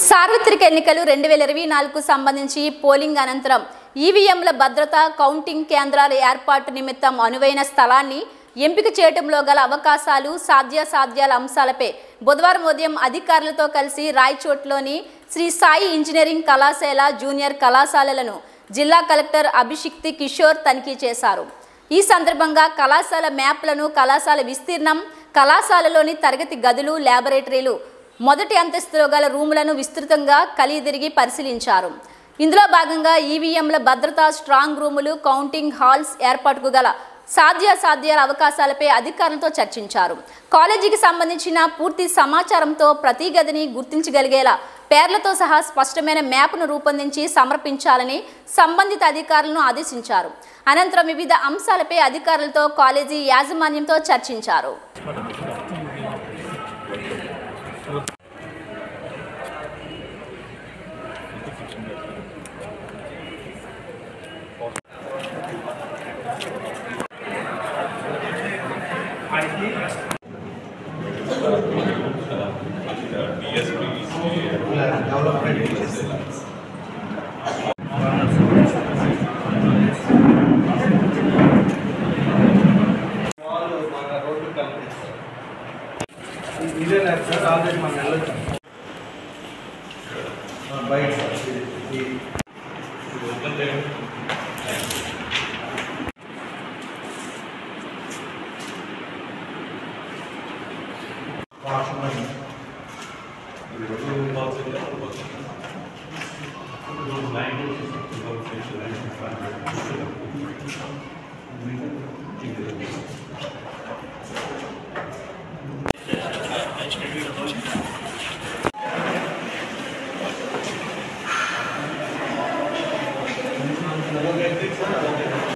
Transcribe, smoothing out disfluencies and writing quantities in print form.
సార్వత్రిక ఎన్నికలు 2024కు సంబంధించి పోలింగ్ అనంతరం ఈవీఎంల భద్రత, కౌంటింగ్ కేంద్రాల ఏర్పాటు నిమిత్తం అనువైన స్థలాన్ని ఎంపిక చేయడంలో గల అవకాశాలు, సాధ్యాసాధ్యాల అంశాలపై బుధవారం ఉదయం అధికారులతో కలిసి రాయచోట్లోని శ్రీ సాయి ఇంజనీరింగ్ కళాశాల, జూనియర్ కళాశాలలను జిల్లా కలెక్టర్ అభిషిక్తి కిషోర్ తనిఖీ చేశారు. ఈ సందర్భంగా కళాశాల మ్యాప్లను, కళాశాల విస్తీర్ణం, కళాశాలలోని తరగతి గదులు, ల్యాబొరేటరీలు, మొదటి అంతస్తులో గల రూములను విస్తృతంగా కలిదిరిగి పరిశీలించారు. ఇందులో భాగంగా ఈవీఎంల భద్రత, స్ట్రాంగ్ రూములు, కౌంటింగ్ హాల్స్ ఏర్పాటుకు గల సాధ్యాసాధ్యాల అవకాశాలపై అధికారులతో చర్చించారు. కాలేజీకి సంబంధించిన పూర్తి సమాచారంతో ప్రతి గదిని గుర్తించగలిగేలా పేర్లతో సహా స్పష్టమైన మ్యాప్ను రూపొందించి సమర్పించాలని సంబంధిత అధికారులను ఆదేశించారు. అనంతరం వివిధ అంశాలపై అధికారులతో కాలేజీ యాజమాన్యంతో చర్చించారు.